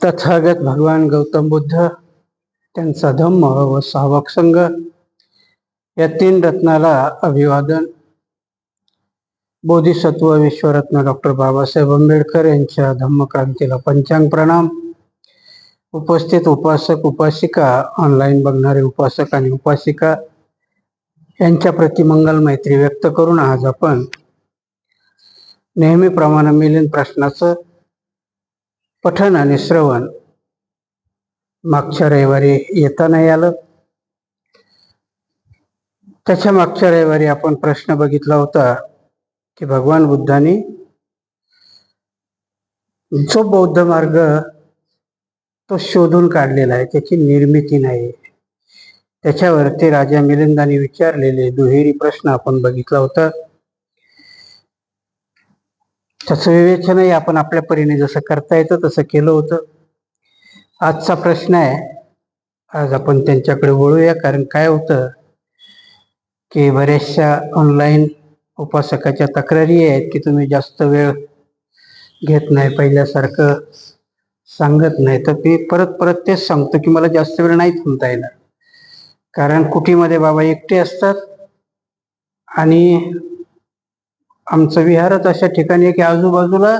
तथागत भगवान गौतम बुद्ध, त्यांचा धम्म व सावक संघ या तीन रत्नाला अभिवादन. बोधिसत्व विश्वरत्न डॉक्टर बाबासाहेब आंबेडकर यांच्या धम्मक्रांतीला पंचांग प्रणाम. उपस्थित उपासक उपासिका, ऑनलाईन बघणारे उपासक आणि उपासिका यांच्या प्रति मंगल मैत्री व्यक्त करून आज आपण नेहमीप्रमाणे मिलिंद प्रश्नाचं पठण आणि श्रवण मागच्या रविवारी येता नाही आलं. त्याच्या मागच्या रविवारी आपण प्रश्न बघितला होता की भगवान बुद्धांनी जो बौद्ध मार्ग तो शोधून काढलेला आहे, त्याची निर्मिती नाही. त्याच्यावरती राजा मिलिंदाने विचारलेले दुहेरी प्रश्न आपण बघितला होता. त्याचं विवेचनही आपण आपल्या परीने जसं करता येतं तसं केलं होतं. आजचा प्रश्न आहे, आज आपण त्यांच्याकडे वळूया. कारण काय होतं की बऱ्याचशा ऑनलाईन उपासकाच्या तक्रारी आहेत की तुम्ही जास्त वेळ घेत नाही, पहिल्यासारखं सांगत नाही. तर मी परत परत तेच सांगतो की मला जास्त वेळ नाही थांबता येणार. कारण कुटीमध्ये बाबा एकटे असतात आणि आमचं विहारच अशा ठिकाणी आहे की आजूबाजूला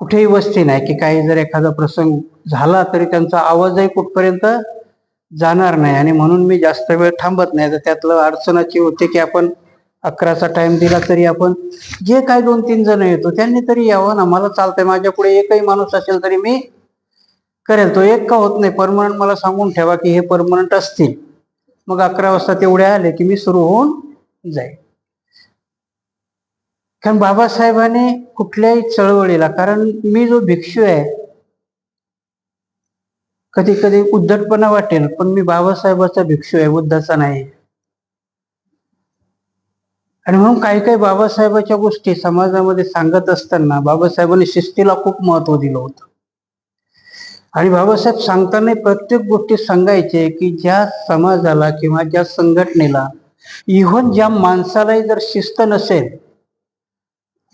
कुठेही वस्ती नाही, की काही जर एखादा प्रसंग झाला तरी त्यांचा आवाजही कुठपर्यंत जाणार नाही. आणि म्हणून मी जास्त वेळ थांबत नाही. तर त्यातलं अडचणाची होते की आपण 11चा टाइम दिला तरी आपण जे काय 2-3 जण येतो त्यांनी तरी यावं ना. मला चालतंय, माझ्या पुढे एकही माणूस असेल तरी मी करेल. तो एक का होत नाही, परमनंट मला सांगून ठेवा की हे परमनंट असतील, मग 11 वाजता तेवढे आले की मी सुरू होऊन जाईल. कारण बाबासाहेबांनी कुठल्याही चळवळीला, कारण मी जो भिक्षू आहे, कधी कधी उद्धटपणा वाटेल पण मी बाबासाहेबाचा भिक्षू आहे, बुद्धाचा नाही. आणि म्हणून काही काही बाबासाहेबाच्या गोष्टी समाजामध्ये सांगत असताना बाबासाहेबांनी शिस्तीला खूप महत्व दिलं होतं. आणि बाबासाहेब सांगताना प्रत्येक गोष्टी सांगायचे की ज्या समाजाला किंवा ज्या संघटनेला, इव्हन ज्या माणसालाही जर शिस्त नसेल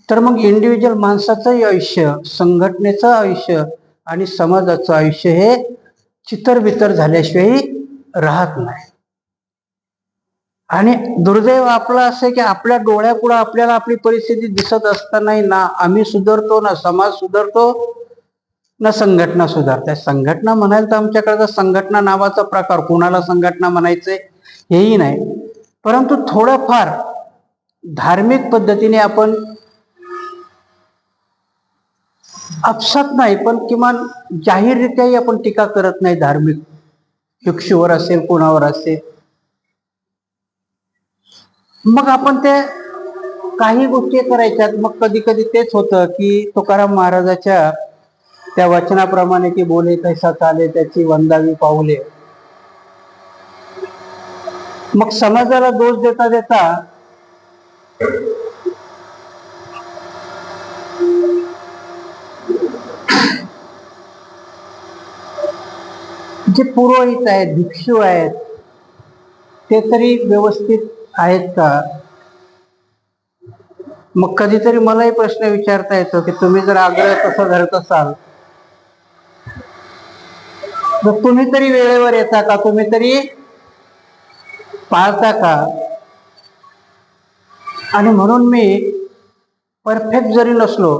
तर मग इंडिव्हिज्युअल माणसाचंही आयुष्य, संघटनेचं आयुष्य आणि समाजाचं आयुष्य हे चितरबितर झाल्याशिवाय राहत नाही. आणि दुर्दैव आपलं असं की आपल्या डोळ्यापुढं आपल्याला आपली परिस्थिती दिसत असतानाही ना आम्ही सुधारतो, ना समाज सुधारतो, ना संघटना सुधारते. संघटना म्हणाल तर आमच्याकडे संघटना नावाचा प्रकार, कोणाला संघटना म्हणायचे हेही नाही. परंतु थोडंफार धार्मिक पद्धतीने आपण आपसात नाही पण किमान जाहीररित्याही आपण टीका करत नाही. धार्मिक भिक्षूवर असेल, कोणावर असेल, मग आपण ते काही गोष्टी करायच्यात. मग कधी कधी तेच होतं की तुकाराम महाराजाच्या त्या वचनाप्रमाणे की बोले कैसा चाले त्याची वंदावी पाऊले. मग समाजाला दोष देता देता जे पुरोहित आहेत, भिक्षू आहेत, ते तरी व्यवस्थित आहेत का? मग कधीतरी मलाही प्रश्न विचारता येतो की तुम्ही जर आग्रह तसा धरत असाल तर तुम्ही तरी वेळेवर येता का? तुम्ही तरी पाळता का? आणि म्हणून मी परफेक्ट जरी नसलो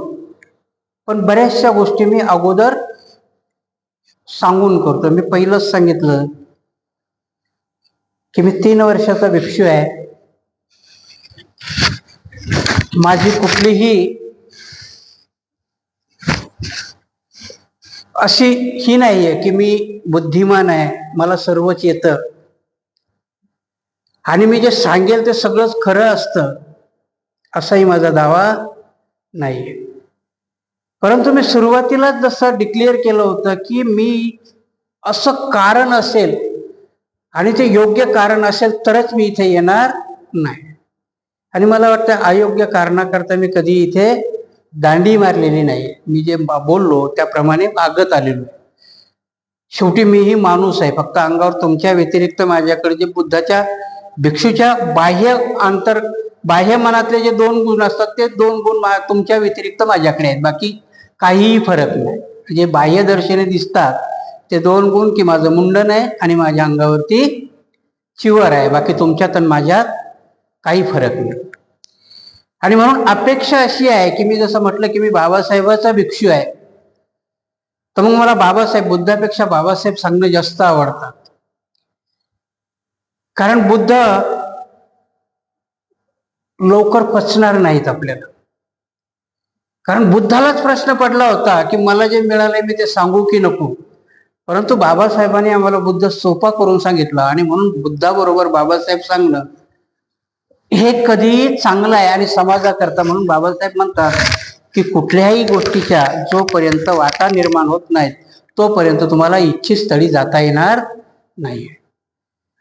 पण बऱ्याचशा गोष्टी मी अगोदर सांगून करतो. मी पहिलंच सांगितलं की मी 3 वर्षाचा भिक्षू आहे. माझी कुठलीही अशी ही नाहीये की मी बुद्धिमान आहे, मला सर्वच येतं आणि मी जे सांगेल ते सगळंच खरं असतं, असाही माझा दावा नाही. परंतु मी सुरुवातीलाच जसं डिक्लेअर केलं होतं की मी असं कारण असेल आणि ते योग्य कारण असेल तरच मी इथे येणार नाही. आणि मला वाटतं अयोग्य कारणाकरता मी कधी इथे दांडी मारलेली नाही. मी जे बोललो त्याप्रमाणे वागत आलेलो. शेवटी मीही माणूस आहे. फक्त अंगावर तुमच्या व्यतिरिक्त माझ्याकडे जे बुद्धाच्या भिक्षूच्या बाह्य अंतर बाह्य मनातले जे 2 गुण असतात ते 2 गुण तुमच्या व्यतिरिक्त माझ्याकडे आहेत, बाकी काहीही फरक नाही. जे बाह्य दर्शने दिसतात ते 2 गुण की माझं मुंडन आहे आणि माझ्या अंगावरती चिवर आहे, बाकी तुमच्यात आणि माझ्यात काही फरक नाही. आणि म्हणून अपेक्षा अशी आहे की मी जसं म्हटलं की मी बाबासाहेबाचा भिक्षू आहे, तर मग मला बाबासाहेब, बुद्धापेक्षा बाबासाहेब सांगणं जास्त आवडतात. कारण बुद्ध लवकर पचणार नाहीत आपल्याला. कारण बुद्धालाच प्रश्न पडला होता की मला जे मिळालंय मी ते सांगू की नको, परंतु बाबासाहेबांनी आम्हाला बुद्ध सोपा करून सांगितला. आणि म्हणून बुद्धाबरोबर बाबासाहेब सांगणं हे कधी चांगलं आहे आणि समाजाकरता. म्हणून बाबासाहेब म्हणतात की कुठल्याही गोष्टीच्या जोपर्यंत वाटा निर्माण होत नाहीत तोपर्यंत तुम्हाला इच्छित स्थळी जाता येणार नाही.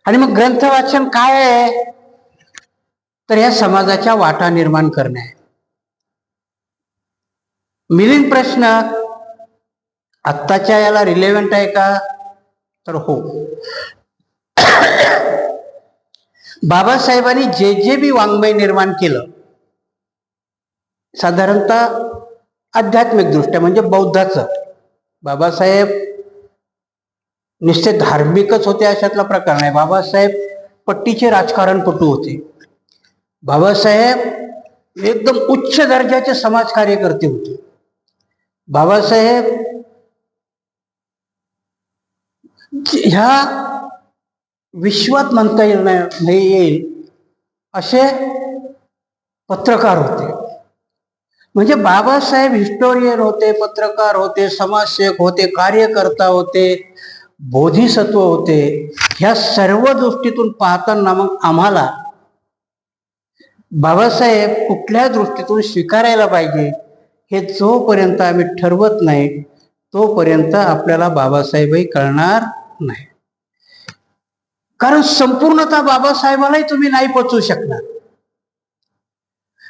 आणि मग ग्रंथ वाचन काय आहे, तर या समाजाच्या वाटा निर्माण करणे आहे. मिलिंद प्रश्न आत्ताच्या याला रिलेव्हंट आहे का, तर हो. बाबासाहेबांनी जे जे बी वाङ्मय निर्माण केलं, साधारणतः आध्यात्मिक दृष्ट्या म्हणजे बौद्धाचं, बाबासाहेब निश्चित धार्मिकच होते अशातला प्रकार नाही. बाबासाहेब पट्टीचे राजकारणपटू होते. बाबासाहेब एकदम उच्च दर्जाचे समाज कार्यकर्ते होते. बाबासाहेब ह्या विश्वात म्हणता येईल असे पत्रकार होते. म्हणजे बाबासाहेब हिस्टोरियन होते, पत्रकार होते, समाजसेवक होते, कार्यकर्ता होते, बोधिसत्व होते. ह्या सर्व दृष्टीतून पाहताना मग आम्हाला बाबासाहेब कुठल्या दृष्टीतून स्वीकारायला पाहिजे हे जोपर्यंत आम्ही ठरवत नाही तोपर्यंत आपल्याला बाबासाहेबही कळणार नाही. कारण संपूर्णतः बाबासाहेबालाही तुम्ही नाही पोचू शकणार.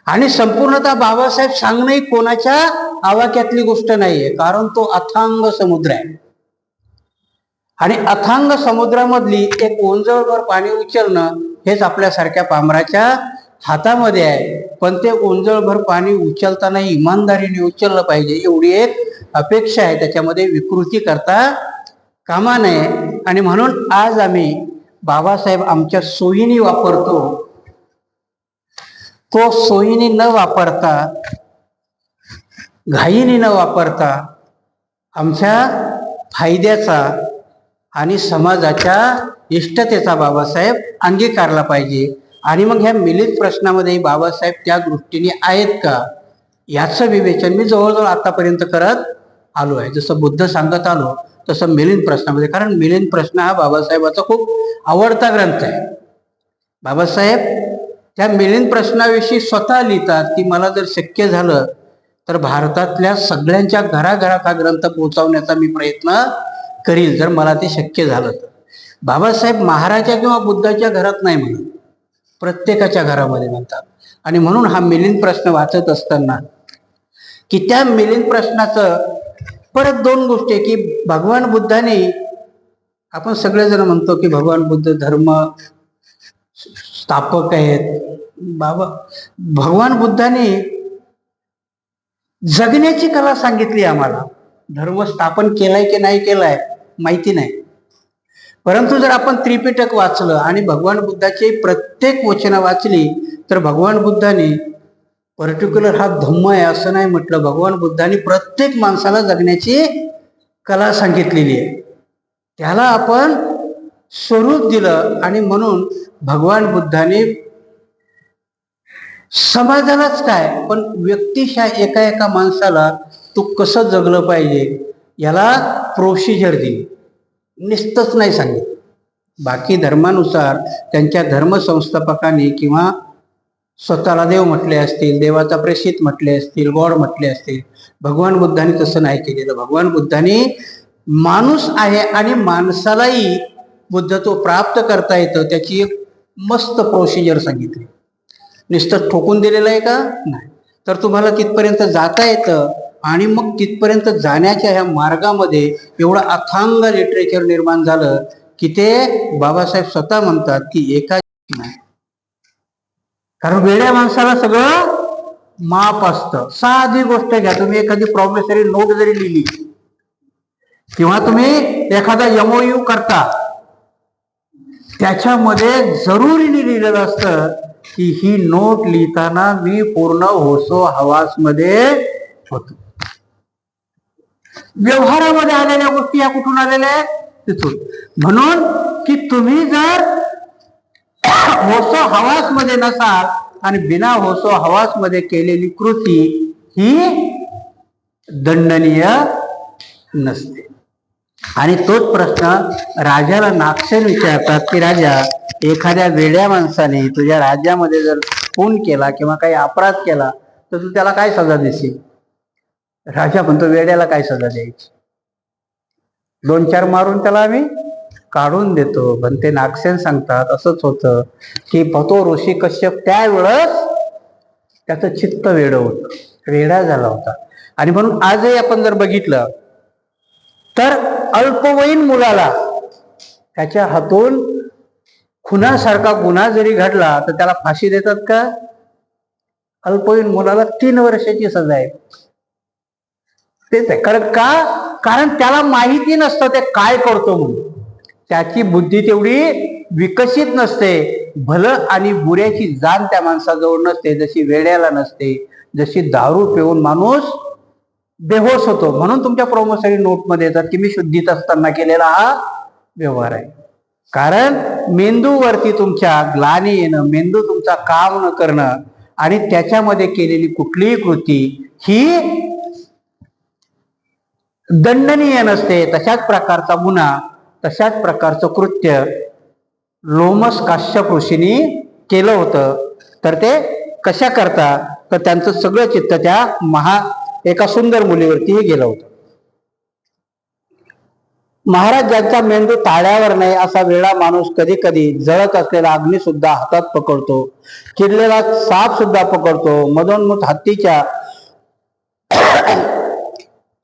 आणि संपूर्णतः बाबासाहेब सांगणं कोणाच्या आवाक्यातली गोष्ट नाहीये, कारण तो अथांग समुद्र आहे. आणि अथांग समुद्रामधली एक ओंजळभर पाणी उचलणं हेच आपल्यासारख्या पामराच्या हातामध्ये आहे. पण ते ओंजळभर पाणी उचलताना इमानदारीने उचललं पाहिजे एवढी एक अपेक्षा आहे. त्याच्यामध्ये विकृती करता कामा नये. आणि म्हणून आज आम्ही बाबासाहेब आमच्या सोयीने वापरतो, तो सोयीने न वापरता, घाईने न वापरता आमच्या फायद्याचा आणि समाजाच्या इष्टतेचा बाबासाहेब अंगीकारला पाहिजे. आणि मग ह्या मिलिंद प्रश्नामध्ये बाबासाहेब त्या दृष्टीने आहेत का याचं विवेचन मी जवळजवळ आतापर्यंत करत आलो आहे. जसं बुद्ध सांगत आलो तसं मिलिंद प्रश्नामध्ये. कारण मिलिंद प्रश्न हा बाबासाहेबाचा खूप आवडता ग्रंथ आहे. बाबासाहेब त्या मिलिंद प्रश्नाविषयी स्वतः लिहितात की मला जर शक्य झालं तर भारतातल्या सगळ्यांच्या घराघरात हा ग्रंथ पोहोचवण्याचा मी प्रयत्न करील, जर मला ते शक्य झालं तर. बाबासाहेब महाराजा किंवा बुद्धाच्या घरात नाही म्हणत, प्रत्येकाच्या घरामध्ये म्हणतात. आणि म्हणून हा मिलिंद प्रश्न वाचत असताना की त्या मिलिंद प्रश्नाचं परत 2 गोष्टी की भगवान बुद्धाने, आपण सगळेजण म्हणतो की भगवान बुद्ध धर्म स्थापक आहेत. भगवान बुद्धाने जगण्याची कला सांगितली आम्हाला. धर्म स्थापन केलाय की नाही केलाय माहिती नाही, परंतु जर आपण त्रिपिटक वाचलं आणि भगवान बुद्धाची प्रत्येक वचनं वाचली तर भगवान बुद्धाने पर्टिक्युलर हा धम्म आहे असं नाही म्हटलं. भगवान बुद्धाने प्रत्येक माणसाला जगण्याची कला सांगितलेली आहे, त्याला आपण स्वरूप दिलं. आणि म्हणून भगवान बुद्धाने समाजालाच काय पण व्यक्तिशः एका एका माणसाला तू कसं जगलं पाहिजे याला प्रोसिजर दिली, नुसतंच नाही सांगितलं. बाकी धर्मानुसार त्यांच्या धर्मसंस्थापकांनी किंवा स्वतःला देव म्हटले असतील, देवाचा प्रेषित म्हटले असतील, गॉड म्हटले असतील, भगवान बुद्धाने तसं नाही केलेलं. भगवान बुद्धाने माणूस आहे आणि माणसालाही बुद्धत्व प्राप्त करता येतं त्याची एक मस्त प्रोसिजर सांगितली. नुसतं ठोकून दिलेलं आहे का नाही, तर तुम्हाला तिथपर्यंत जाता येतं. आणि मग तिथपर्यंत जाण्याच्या ह्या मार्गामध्ये एवढं अथांग लिटरेचर निर्माण झालं की ते बाबासाहेब स्वतः म्हणतात की एका नाही, कारण वेड्या माणसाला सगळं माप असतं. साधी गोष्ट घ्या, तुम्ही एखादी प्रॉमिसरी नोट जरी लिहिली किंवा तुम्ही एखादा MOU करता, त्याच्यामध्ये जरुरीने लिहिलेलं असतं की ही नोट लिहिताना मी पूर्ण होसो हवास मध्ये होतो. व्यवहारामध्ये आलेल्या गोष्टी या कुठून आलेल्या आहेत? तिथून. म्हणून की तुम्ही जर होसो हवास मध्ये नसाल आणि बिना होसो हवास मध्ये केलेली कृती ही दंडनीय नसते. आणि तोच प्रश्न राजाला नागसेन विचारतात की राजा, एखाद्या वेड्या माणसाने तुझ्या राज्यामध्ये जर खून केला किंवा काही अपराध केला तर तू त्याला काय सजा देशील? राजा म्हणतो, वेड्याला काय सजा द्यायची? 2-4 मारून त्याला आम्ही काढून देतो. पण ते नागसेन सांगतात असंच होतं की तो ऋषी कश्यप त्यावेळेस त्याचं चित्त वेड होतं, वेडा झाला होता. आणि म्हणून आजही आपण जर बघितलं तर अल्पवयीन मुलाला त्याच्या हातून खुनासारखा गुन्हा जरी घडला तर त्याला फाशी देतात का? अल्पवयीन मुलाला 3 वर्षाची सजा आहे. तेच आहे. कारण त्याला माहिती नसतं ते काय करतो म्हणून. त्याची बुद्धी तेवढी विकसित नसते. भलं आणि बुऱ्याची जाण त्या माणसाजवळ नसते, जशी वेड्याला नसते, जशी दारू पिऊन माणूस बेहोश होतो. म्हणून तुमच्या प्रॉमिसरी नोटमध्ये येतात की मी शुद्धीत असताना केलेला हा व्यवहार आहे. कारण मेंदूवरती तुमच्या ग्लानी येणं, मेंदू तुमचा काम न करणं आणि त्याच्यामध्ये केलेली कुठलीही कृती ही दंडनीय नसते. तशाच प्रकारचा गुन्हा, तशाच प्रकारचं कृत्य लोमस काश्यप ऋषींनी केलं होतं. तर ते कशा करता, तर त्यांचं सगळं चित्त त्या एका सुंदर मुलीवरतीही गेलं होतं. महाराज, ज्यांचा मेंदू ताळ्यावर नाही असा वेळा माणूस कधी कधी जळत असलेला अग्नी सुद्धा हातात पकडतो, किडलेला साप सुद्धा पकडतो, मदोन्मुख हत्तीच्या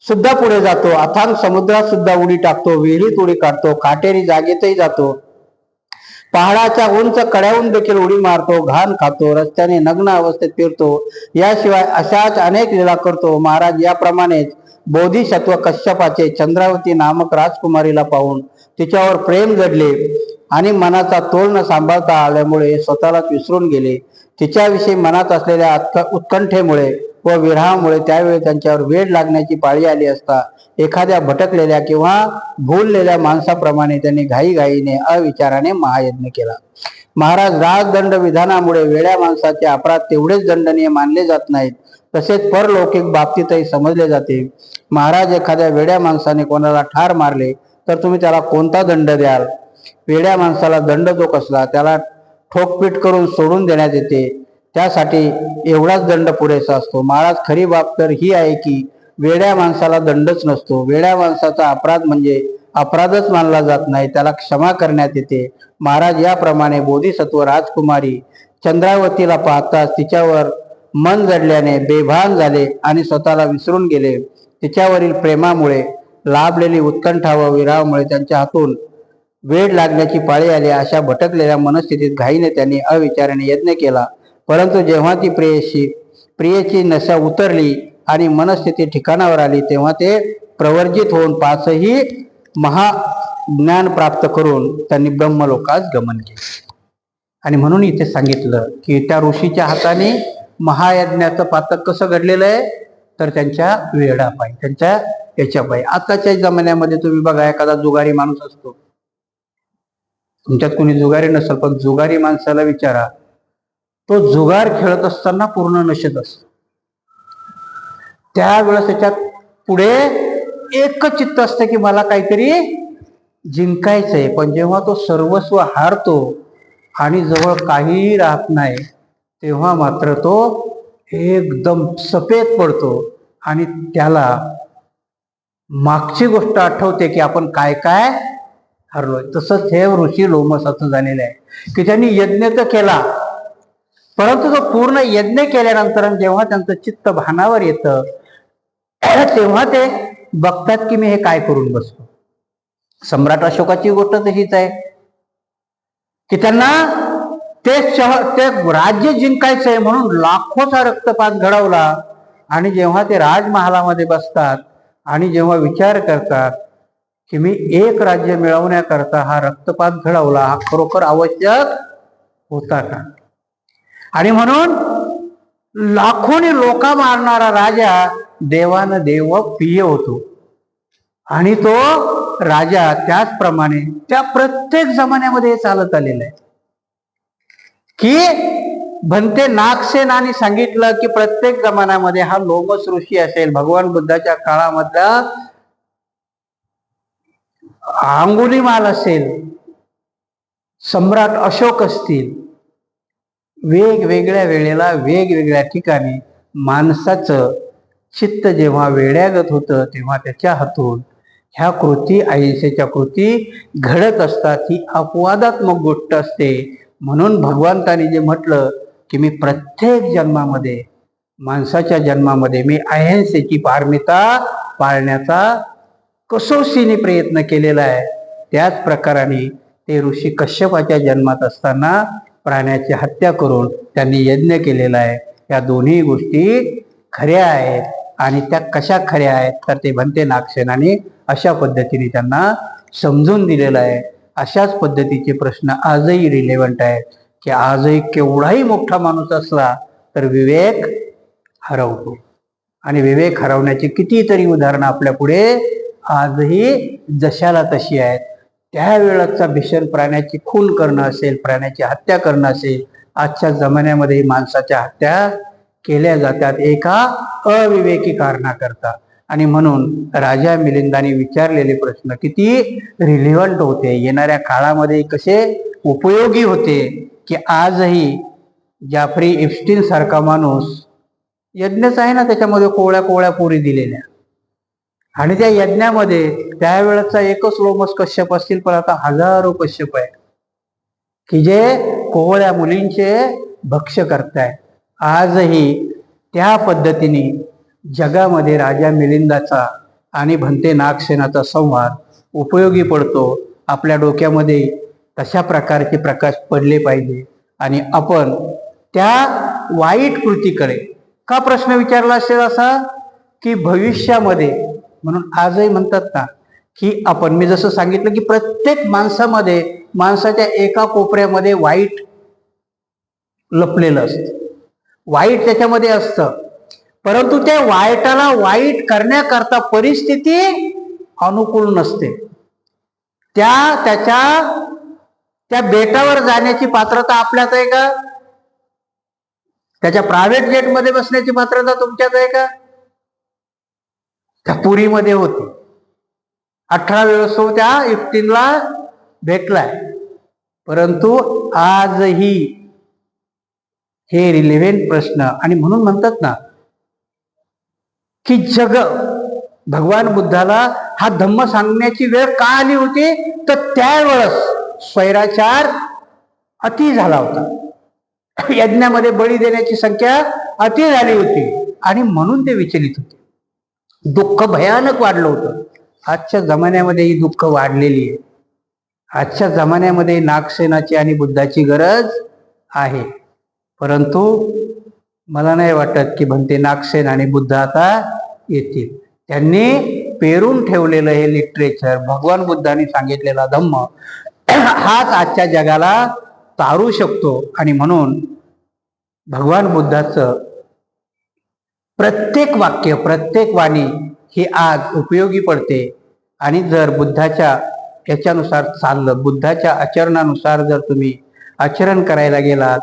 सुद्धा पुढे जातो, अथांग समुद्रात सुद्धा उडी टाकतो, विहिरीत उडी काढतो, काटेरी जागेतही जातो, पहाडाच्या उंच कड्याहून देखील उडी मारतो, घाण खातो, रस्त्याने नग्न अवस्थेत फिरतो, याशिवाय अशाच अनेक लीला करतो. महाराज, याप्रमाणेच बोधिसत्व कश्यपाचे चंद्रावती नामक राजकुमारीला पाहून तिच्यावर प्रेम जडले आणि मनाचा तोल न सांभाळता आल्यामुळे स्वतःलाच विसरून गेले. तिच्याविषयी मनात असलेल्या उत्कंठेमुळे व विरहामुळे त्यावेळी त्यांच्यावर वेड लागण्याची पाळी आली असता एखाद्या भटकलेल्या किंवा भूललेल्या माणसाप्रमाणे त्यांनी घाईघाईने अविचाराने महायज्ञ केला. महाराज, राजदंड विधानामुळे वेड्या माणसाचे अपराध तेवढेच दंडनीय मानले जात नाहीत, तसेच परलौकिक बाबतीतही समजले जाते. महाराज, एखाद्या वेड्या माणसाने कोणाला ठार मारले तर तुम्ही त्याला कोणता दंड द्याल? वेड्या माणसाला दंड जो कसला, त्याला ठोकपीट करून सोडून देण्यात येते. त्यासाठी एवढाच दंड पुरेसा असतो. महाराज, खरी बाब तर ही आहे की वेड्या माणसाला दंडच नसतो. वेड्या माणसाचा अपराध म्हणजे अपराधच मानला जात नाही, त्याला क्षमा करण्यात येते. महाराज, याप्रमाणे बोधिसत्व राजकुमारी चंद्रावतीला पाहताच तिच्यावर मन जडल्याने बेभान झाले आणि स्वतःला विसरून गेले. तिच्यावरील प्रेमामुळे लाभलेली उत्कंठा व विरहामुळे त्यांच्या हातून वेड लागण्याची पाळी आली. अशा भटकलेल्या मनस्थितीत घाईने त्यांनी अविचाराने यज्ञ केला. परंतु जेव्हा ती प्रियेची नशा उतरली आणि मनस्थिती ठिकाणावर आली तेव्हा ते प्रवर्जित होऊन 5ही महाज्ञान प्राप्त करून त्यांनी ब्रह्मलोकास गमन केले. आणि म्हणून इथे सांगितलं की त्या ऋषीच्या हाताने महायज्ञाचं पातक कसं घडलेलं आहे, तर त्यांच्या वेडापायी, त्यांच्या याच्यापायी. आताच्या जमान्यामध्ये तुम्ही बघा, एखादा जुगारी माणूस असतो, तुमच्यात कोणी जुगारी नसेल पण जुगारी माणसाला विचारा, तो जुगार खेळत असताना पूर्ण नशेत असतो. त्यावेळेस त्याच्यात पुढे एकच चित्त असतं की मला काहीतरी जिंकायचंय. पण जेव्हा तो सर्वस्व हारतो आणि जवळ काहीही राहत नाही तेव्हा मात्र तो एकदम सफेद पडतो आणि त्याला मागची गोष्ट आठवते की आपण काय काय हरलोय. तसंच हे ऋषी लोमसाचं झालेलं आहे की त्यांनी यज्ञ तर केला, परंतु तो पूर्ण यज्ञ केल्यानंतर जेव्हा त्यांचं चित्त भानावर येतं तेव्हा ते बघतात की मी हे काय करून बसतो. सम्राट अशोकाची गोष्ट तशीच आहे की त्यांना ते राज्य जिंकायचंय म्हणून लाखोचा रक्तपात घडवला. आणि जेव्हा ते राजमहालामध्ये बसतात आणि जेव्हा विचार करतात की मी एक राज्य मिळवण्याकरता हा रक्तपात घडवला, हा खरोखर आवश्यक होता का? आणि म्हणून लाखोनी लोक मारणारा राजा देवानं देव प्रिय होतो. आणि तो राजा त्याचप्रमाणे त्या प्रत्येक जमान्यामध्ये चालत आलेला आहे. की भंते नागसेनाने सांगितलं की प्रत्येक जमान्यामध्ये हा लोमस ऋषी असेल, भगवान बुद्धाच्या काळामधला अंगुलीमाल असेल, सम्राट अशोक असतील, वेगवेगळ्या वेळेला वेगवेगळ्या ठिकाणी माणसाचं चित्त जेव्हा वेड्यागत होतं तेव्हा त्याच्या हातून ह्या कृती, अहिंसेच्या कृती घडत असतात. ही अपवादात्मक गोष्ट असते. म्हणून भगवंताने जे म्हटलं की मी प्रत्येक जन्मामध्ये, माणसाच्या जन्मामध्ये मी अहिंसेची पारमिता पाळण्याचा कसोशीने प्रयत्न केलेला आहे. त्याच प्रकाराने ते ऋषी कश्यपाच्या जन्मात असताना प्राण्याची हत्या करून त्यांनी यज्ञ केलेला आहे. या दोन्ही गोष्टी खऱ्या आहेत. आणि त्या कशा खऱ्या आहेत तर ते भंते नागसेनाने अशा पद्धतीने त्यांना समजून दिलेलं आहे. अशाच पद्धतीचे प्रश्न आजही रिलेव्हंट आहेत की आजही केवढाही मोठा माणूस असला तर विवेक हरवतो. आणि विवेक हरवण्याची कितीतरी उदाहरणं आपल्या पुढे आजही जशाला तशी आहेत. त्यावेळेचा भीषण प्राण्याची खून करणं असेल, प्राण्याची हत्या करणं असेल, आजच्या जमान्यामध्ये माणसाच्या हत्या केल्या जातात एका अविवेकी कारणाकरता. आणि म्हणून राजा मिलिंदाने विचारलेले प्रश्न किती रिलेव्हंट होते, येणाऱ्या काळामध्ये कसे उपयोगी होते, की आजही जाफरी इप्स्टीन सारखा माणूस, यज्ञच आहे ना त्याच्यामध्ये कोवळ्या कोवळ्या पोरी दिलेल्या, आणि त्या यज्ञामध्ये त्यावेळेचा एकच लोमस कश्यप असतील, पण आता हजारो कश्यप आहे की जे कोवळ्या मुलींचे भक्ष्य करताय. आजही त्या पद्धतीने जगामध्ये राजा मिलिंदाचा आणि भंते नागसेनाचा संवाद उपयोगी पडतो. आपल्या डोक्यामध्ये तशा प्रकारचे प्रकाश पडले पाहिजे. आणि आपण त्या वाईट कृतीकडे का प्रश्न विचारला असेल असा की भविष्यामध्ये, म्हणून आजही म्हणतात ना की आपण, मी जसं सांगितलं की प्रत्येक माणसामध्ये, माणसाच्या एका कोपऱ्यामध्ये वाईट लपलेलं असतं, वाईट त्याच्यामध्ये असतं. परंतु त्या वाईटाला वाईट करण्याकरता परिस्थिती अनुकूल नसते. त्या बेटावर जाण्याची पात्रता आपल्यात आहे का? त्याच्या प्रायव्हेट जेटमध्ये बसण्याची पात्रता तुमच्यात आहे का? त्या पुरीमध्ये होती. 18 वेळेस त्या इफ्तीनला भेटलाय. परंतु आजही हे रिलेव्हंट प्रश्न. आणि म्हणून म्हणतात ना की जग, भगवान बुद्धाला हा धम्म सांगण्याची वेळ का आली होती तर त्यावेळेस स्वैराचार अति झाला होता. यज्ञामध्ये बळी देण्याची संख्या अति झाली होती आणि म्हणून ते विचलित होते. दुःख भयानक वाढलं होतं. आजच्या जमान्यामध्ये ही दुःख वाढलेली आहे. आजच्या जमान्यामध्ये नागसेनाची आणि बुद्धाची गरज आहे. परंतु मला नाही वाटत की भंते नागसेन आणि बुद्ध आता येतील. त्यांनी पेरून ठेवलेलं हे लिटरेचर, भगवान बुद्धांनी सांगितलेला धम्म, हाच आजच्या जगाला तारू शकतो. आणि म्हणून भगवान बुद्धाचं प्रत्येक वाक्य, प्रत्येक वाणी ही आज उपयोगी पडते. आणि जर बुद्धाच्या याच्यानुसार चाललं, बुद्धाच्या आचरणानुसार जर तुम्ही आचरण करायला गेलात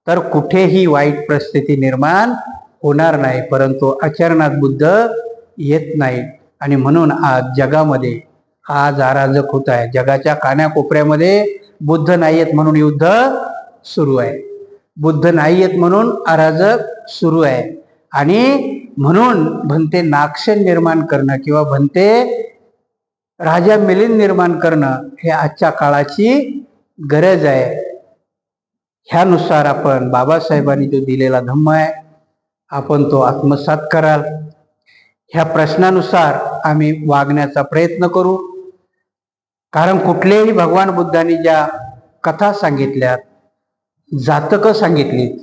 तर कुठेही वाईट परिस्थिती निर्माण होणार नाही. परंतु आचरणात बुद्ध येत नाही. आणि म्हणून आज जगामध्ये आज अराजक होत आहे. जगाच्या कानाकोपऱ्यामध्ये बुद्ध नाही येत म्हणून युद्ध सुरू आहे, बुद्ध नाही येत म्हणून अराजक सुरू आहे. आणि म्हणून भंते नागसेन निर्माण करणं किंवा भंते राजा मिलिंद निर्माण करणं हे आजच्या काळाची गरज आहे. ह्यानुसार आपण बाबासाहेबांनी जो दिलेला धम्म आहे आपण तो आत्मसात कराल. ह्या प्रश्नानुसार आम्ही वागण्याचा प्रयत्न करू. कारण कुठलेही भगवान बुद्धांनी ज्या कथा सांगितल्यात जातकं सांगितलीत.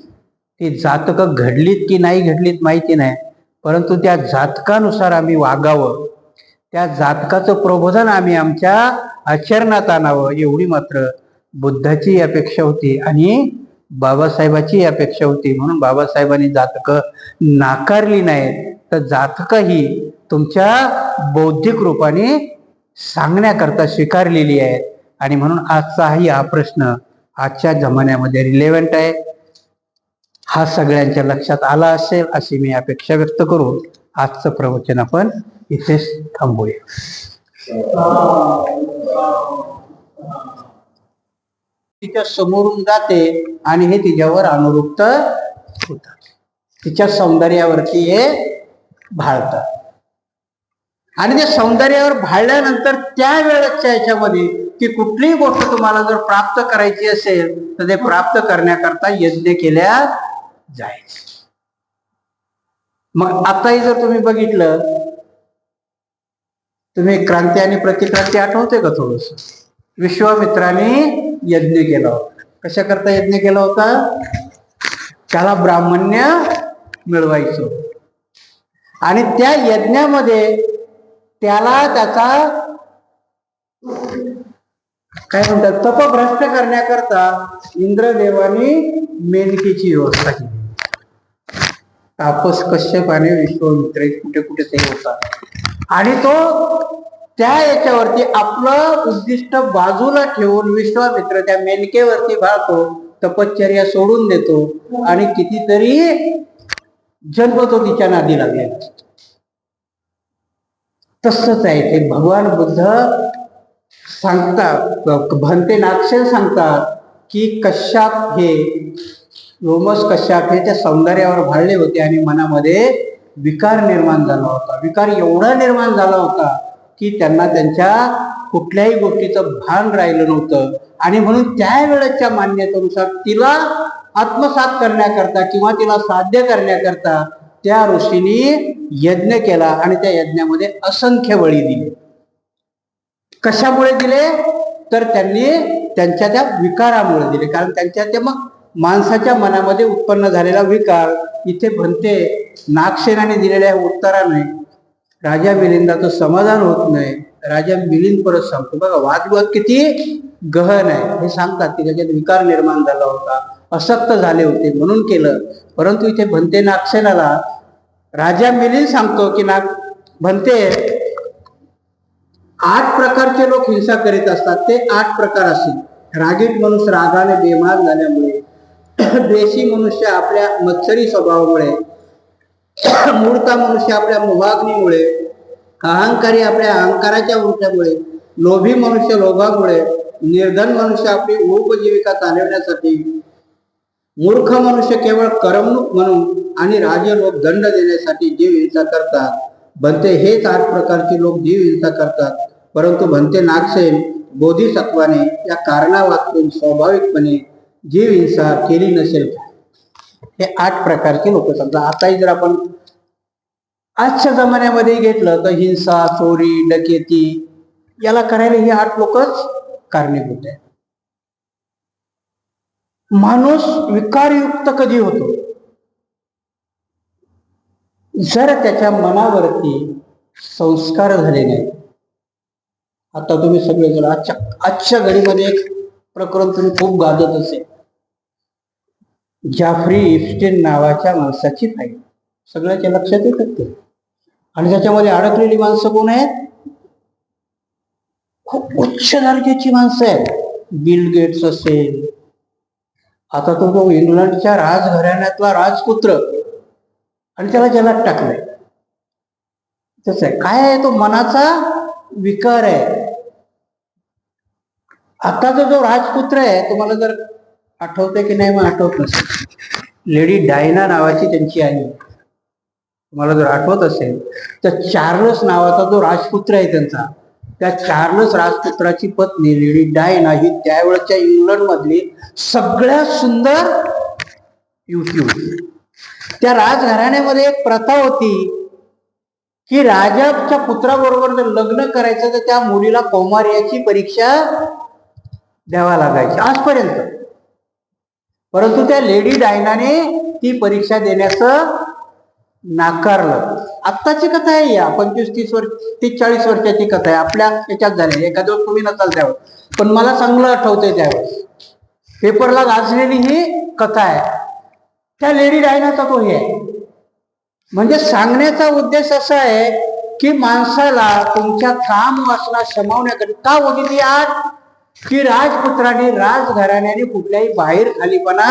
ती जातकं घडलीत की नाही घडलीत माहिती नाही, परंतु त्या जातकानुसार आम्ही वागावं, त्या जातकाचं प्रबोधन आम्ही आमच्या आचरणात आणावं, एवढी मात्र बुद्धाची अपेक्षा होती आणि बाबासाहेबाची अपेक्षा होती. म्हणून बाबासाहेबांनी जातकं नाकारली नाहीत, तर जातकं ही तुमच्या बौद्धिक रूपाने सांगण्याकरता स्वीकारलेली आहेत. आणि म्हणून आजचाही हा प्रश्न आजच्या जमान्यामध्ये रिलेव्हंट आहे. हा सगळ्यांच्या लक्षात आला असेल अशी मी अपेक्षा व्यक्त करून आजचं प्रवचन आपण इथेच थांबूया. तिच्या समोरून जाते आणि हे तिच्यावर अनुरूक्त होतात, तिच्या सौंदर्यावरती हे भाळतात. आणि त्या सौंदर्यावर भाळल्यानंतर त्या वेळेच्या याच्यामध्ये की कुठलीही गोष्ट तुम्हाला जर प्राप्त करायची असेल तर ते प्राप्त करण्याकरता यज्ञ केल्या जायचे. मग आताही जर तुम्ही बघितलं, तुम्ही क्रांती आणि प्रतिक्रांती आठवते का थोडस? विश्वामित्राने यज्ञ केला होता. कशा करता यज्ञ केला होता? त्याला ब्राह्मण्य मिळवायचं आणि त्या यज्ञामध्ये त्याला त्याचा काय म्हणतात तपभ्रष्ट करण्याकरता इंद्रदेवानी मेनकेची व्यवस्था केली. तापस कश्यप आणि विश्वामित्र कुठे कुठे ते होता आणि तो त्या याच्यावरती आपलं उद्दिष्ट बाजूला ठेवून विश्वामित्र त्या मेनकेवरती भाळतो, तपश्चर्या सोडून देतो आणि कितीतरी जन्म तो तिच्या नादी लागेल. तसंच आहे ते भगवान बुद्ध सांगतात, भंते नागसेन सांगतात की कश्यप हे लोमस कश्यप हे त्या सौंदर्यावर भाळले होते आणि मनामध्ये विकार निर्माण झाला होता. विकार एवढा निर्माण झाला होता की त्यांना त्यांच्या कुठल्याही गोष्टीचं भान राहिलं नव्हतं. आणि म्हणून त्यावेळेच्या मान्यतेनुसार तिला आत्मसात करण्याकरता किंवा तिला साध्य करण्याकरता त्या ऋषींनी यज्ञ केला आणि त्या यज्ञामध्ये असंख्य बळी दिले. कशामुळे दिले? तर त्यांनी त्यांच्या त्या विकारामुळे दिले. कारण त्यांच्या त्या मग माणसाच्या मनामध्ये उत्पन्न झालेला विकार इथे भंते नागसेनाने दिलेल्या उत्तराने राजा मिलिंदाचं समाधान होत नाही. राजा मिलिंद परत सांगतो, बघा वादविवाद किती गहन आहे हे सांगतात की त्याच्यात विकार निर्माण झाला होता, अशक्त झाले होते म्हणून केलं. परंतु इथे भंते नागसेनाला राजा मिलिंद सांगतो की भंते 8 प्रकारचे लोक हिंसा करीत असतात. ते 8 प्रकार असतील. रागीट मनुष्य रागाने बेमान झाल्यामुळे, द्वेषी मनुष्य आपल्या मत्सरी स्वभावामुळे, मूर्ख मनुष्य आपल्या मोहाग्नीमुळे, अहंकारी आपल्या अहंकाराच्या उलट्यामुळे, लोभी मनुष्य लोभामुळे, निर्धन मनुष्य आपली उपजीविका चालवण्यासाठी, मूर्ख मनुष्य केवळ करमणूक म्हणून आणि राजे लोक दंड देण्यासाठी जीव हिंसा करतात. भंते हेच 8 प्रकारचे लोक जीव हिंसा करतात. परंतु भंते नागसेन बोधिसत्वाने या कारणा वाचून स्वाभाविकपणे जीव हिंसा केली नसेल. हे 8 प्रकारचे लोक समजा. आताही जर आपण आजच्या जमान्यामध्ये घेतलं तर हिंसा, चोरी, डकेती याला करायला ही 8 लोकच कारणीभूत आहे. माणूस विकारयुक्त कधी होतो? जर त्याच्या मनावरती संस्कार झाले नाही. आता तुम्ही सगळे जर आजच्या घडीमध्ये एक प्रकरण तुम्ही खूप गाजत असेल, जाफ्री इप्स्टेन नावाच्या माणसाची फाईल सगळ्याच्या लक्षात येतात ते. आणि त्याच्यामध्ये अडकलेली माणसं कोण आहेत? खूप उच्च दर्जाची माणसं आहेत. बिल गेट्स असेल, आता तो इंग्लंडच्या राजघराण्यातला राजपुत्र आणि त्याला जलात टाकलाय. तसं आहे. काय आहे? तो मनाचा विकार आहे. आताचा जो राजपुत्र आहे, तुम्हाला जर आठवते की नाही मग आठवत नसेल, लेडी डायना नावाची त्यांची आई, तुम्हाला जर आठवत असेल तर चार्लस नावाचा जो राजपुत्र आहे त्यांचा, त्या चार्लस राजपुत्राची पत्नी लेडी डायना ही त्यावेळेच्या इंग्लंड मधली सगळ्यात सुंदर युवती होती. त्या राजघराण्यामध्ये एक प्रथा होती की राजाच्या पुत्राबरोबर जर लग्न करायचं तर त्या मुलीला कौमार्याची परीक्षा द्यावा लागायची. आजपर्यंत परंतु त्या लेडी डायनाने ती परीक्षा देण्याचं नाकारलं. आत्ताची कथा आहे, या 25-30 वर्ष 30-40 वर्षाची कथा आहे, आपल्या याच्यात झालेली. एखाद्या वेळेस तुम्ही नसाल त्यावेळेस, पण मला चांगलं आठवतंय त्यावेळेस पेपरला गाजलेली ही कथा आहे. त्या लेडी डायनाचा तो हे आहे. म्हणजे सांगण्याचा उद्देश असा आहे की माणसाला तुमच्या काम वासना शमवण्याकरिता का होती ती आज की राजपुत्रांनी राजघराण्याने कुठल्याही बाहेर खालीपणा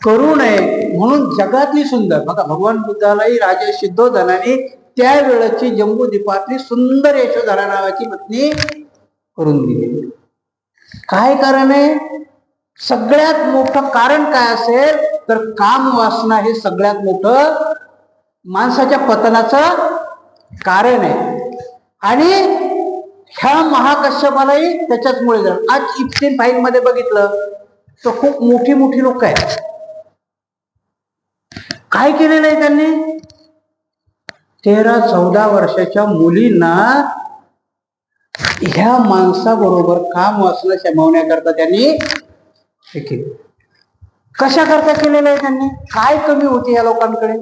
करू नये म्हणून जगातली सुंदर, बघा भगवान बुद्धालाही राजे सिद्धोधनाने त्यावेळेची जम्बूद्वीपातली सुंदर यशोधरा नावाची पत्नी करून दिली. काय कारण आहे? सगळ्यात मोठं कारण काय असेल तर काम वासना हे सगळ्यात मोठं माणसाच्या पतनाचं कारण आहे. आणि ह्या महाकश्यपालाही त्याच्याचमुळे झालं. आज इप्सिन फाईल मध्ये बघितलं तर खूप मोठी मोठी लोक आहेत. काय केलेलं आहे त्यांनी? 13-14 वर्षाच्या मुलींना ह्या माणसाबरोबर काम वासना शमवण्याकरता त्यांनी हे केलं. कशा करता केलेलं आहे त्यांनी? काय कमी होती या लोकांकडे?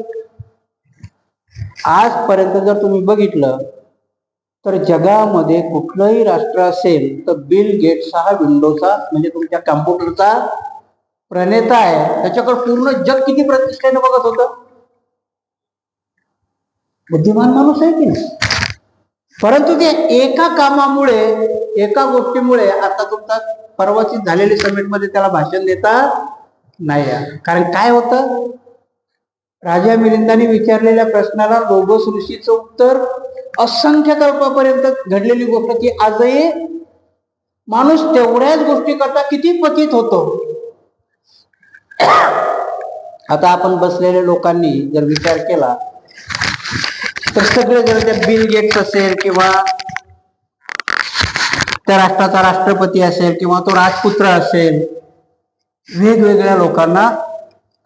आजपर्यंत जर तुम्ही बघितलं तर जगामध्ये कुठलंही राष्ट्र असेल तर बिल गेट्स हा विंडोचा म्हणजे तुमच्या कॉम्प्युटरचा प्रणेता आहे. त्याच्याकडे पूर्ण जग किती प्रतिष्ठेने बघत होतं. बुद्धिमान माणूस आहे की नाही? परंतु ते एका कामामुळे, एका गोष्टीमुळे आता तुमचा परवाची झालेली समिटमध्ये त्याला भाषण देता नाही आलं. कारण काय होतं? राजा मिलिंदाने विचारलेल्या प्रश्नाला लोगोस ऋषीचं उत्तर असंख्य कल्पापर्यंत घडलेली गोष्ट की आजही माणूस तेवढ्याच गोष्टी करता किती पतित होतो. आता आपण बसलेल्या लोकांनी जर विचार केला तर सगळे जर त्या बिल गेट्स असेल किंवा त्या राष्ट्राचा राष्ट्रपती असेल किंवा तो राजपुत्र असेल, वेगवेगळ्या लोकांना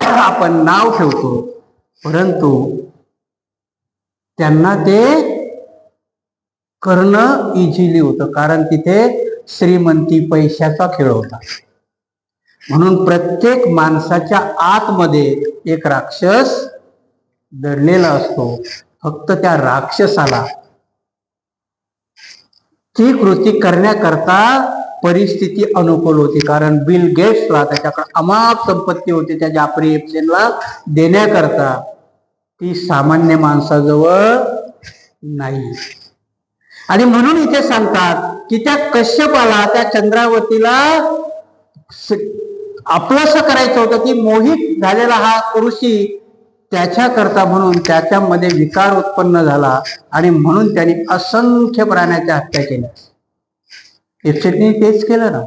आपण नाव ठेवतो, परंतु त्यांना ते करणं इझिली होतं कारण तिथे श्रीमंती पैशाचा खेळ होता. म्हणून प्रत्येक माणसाच्या आतमध्ये एक राक्षस दडलेला असतो. फक्त त्या राक्षसाला ती कृती करण्याकरता परिस्थिती अनुकूल होती. कारण बिल गेट्सला त्याच्याकडे अमाप संपत्ती होती त्या जाफरी इप्सिनला देण्याकरता, ती सामान्य माणसाजवळ नाही. आणि म्हणून इथे सांगतात की त्या कश्यपाला, त्या चंद्रावतीला आपलंसं करायचं होतं. ती मोहित झालेला हा ऋषी त्याच्याकरता म्हणून त्याच्यामध्ये विकार उत्पन्न झाला आणि म्हणून त्यांनी असंख्य प्राण्याच्या हत्या केल्या. इप्सिनने तेच केलं ना.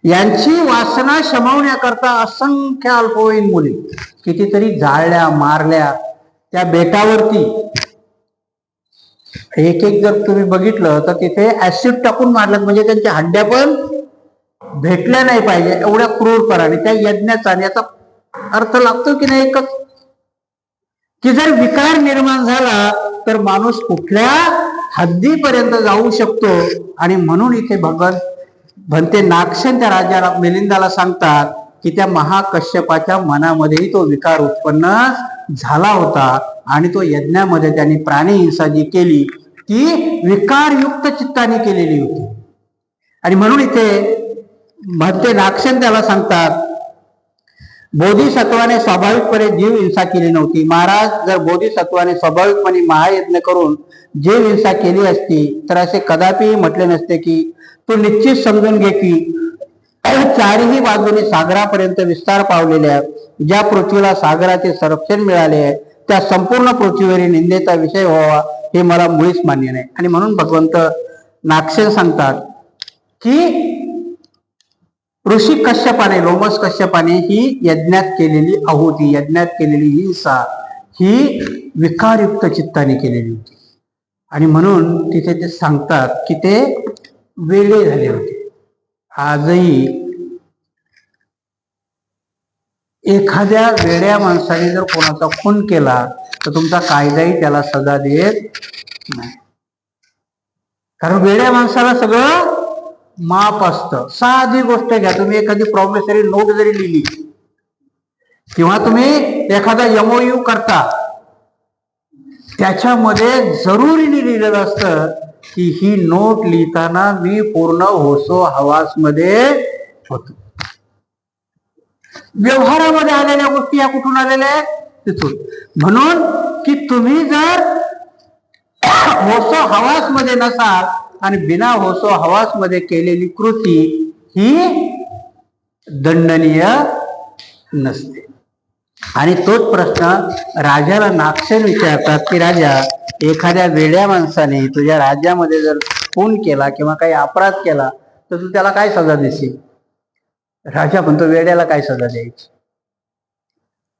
यांची वासना शमवण्याकरता असंख्य अल्पवयीन मुली कितीतरी जाळल्या, मारल्या. त्या बेटावरती एक एक जर तुम्ही बघितलं तर तिथे ऍसिड टाकून मारलं, म्हणजे त्यांच्या हड्ड्या पण भेटल्या नाही पाहिजे एवढ्या क्रूरपणाने त्या यज्ञाचा. आणि याचा अर्थ लागतो की नाही एकच, की जर विकार निर्माण झाला तर माणूस कुठल्या हद्दीपर्यंत जाऊ शकतो. आणि म्हणून इथे भगवान भंते नागसेन त्या राजाला मिलिंदाला सांगतात की त्या महाकश्यपाच्या मनामध्येही तो विकार उत्पन्न झाला होता आणि तो यज्ञामध्ये त्यांनी प्राणी हिंसा जी केली ती विकारयुक्त चित्ताने केलेली होती. आणि म्हणून इथे भंते नागसेन त्याला सांगतात बोधिसत्वाने स्वाभाविकपणे जीव हिंसा केली नव्हती. महाराज, जर बोधिसत्वाने स्वाभाविकपणे महायज्ञ करून जीव हिंसा केली असती तर असे कदापि म्हटले नसते की तू निश्चित समजून घे की चारही बाजूने सागरापर्यंत विस्तार पावलेल्या ज्या पृथ्वीला सागराचे संरक्षण मिळाले आहे त्या संपूर्ण पृथ्वीवरील निंदेचा विषय व्हावा हे मला मुळीच मान्य नाही. आणि म्हणून भगवंत नागसेन सांगतात की ऋषी कश्यपाने, लोमस कश्यपाने ही यज्ञात केलेली आहुती, यज्ञात केलेली हिंसा ही विकारयुक्त चित्ताने केलेली होती. आणि म्हणून तिथे ते सांगतात की ते वेगळे झाले होते. आजही एखाद्या वेड्या माणसाने जर कोणाचा खून केला तर तुमचा कायदाही त्याला सजा देत नाही. कारण वेड्या माणसाला सगळं माप असतं. साधी गोष्ट घ्या, तुम्ही एखादी प्रॉमिसरी नोट जरी लिहिली किंवा तुम्ही एखादा MOU करता, त्याच्यामध्ये जरुरीने लिहिलेलं असतं की ही नोट लिहिताना मी पूर्ण होसो हवास मध्ये होतो. व्यवहारामध्ये आलेल्या गोष्टी या कुठून आलेल्या आहेत? तिथून. म्हणून की तुम्ही जर होसो हवास मध्ये नसाल आणि बिना होसो हवास मध्ये केलेली कृती ही दंडनीय नसते. आणि तोच प्रश्न राजाला नागसेन विचारतात की राजा, एखाद्या वेड्या माणसाने तुझ्या राज्यामध्ये जर खून केला किंवा काही अपराध केला तर तू त्याला काय सजा देशील? राजा म्हणतो, वेड्याला काय सजा द्यायची?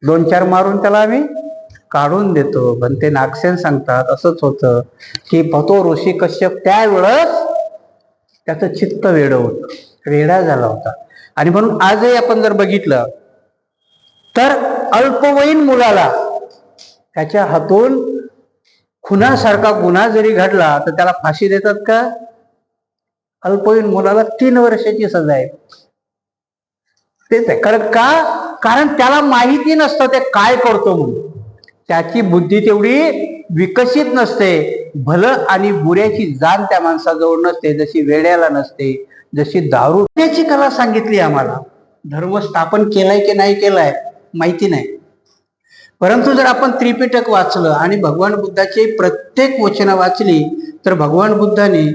2-4 मारून त्याला आम्ही काढून देतो. पण ते नागसेन सांगतात असंच होतं की तो ऋषी कश्यप त्यावेळेस त्याचं चित्त वेड होतं, वेडा झाला होता. आणि म्हणून आजही आपण जर बघितलं तर अल्पवयीन मुलाला त्याच्या हातून खुनासारखा गुन्हा जरी घडला तर त्याला फाशी देतात का? अल्पवयीन मुलाला 3 वर्षाची सजा आहे. तेच आहे. कारण त्याला माहिती नसतं ते काय करतो म्हणून. त्याची बुद्धी तेवढी विकसित नसते. भलं आणि बुऱ्याची जाण त्या माणसाजवळ नसते, जशी वेड्याला नसते, जशी दारू पिण्याची कला सांगितली आम्हाला. धर्म स्थापन केलाय की नाही केलाय माहिती नाही, परंतु जर आपण त्रिपिटक वाचलं आणि भगवान बुद्धाची प्रत्येक वचनं वाचली तर भगवान बुद्धाने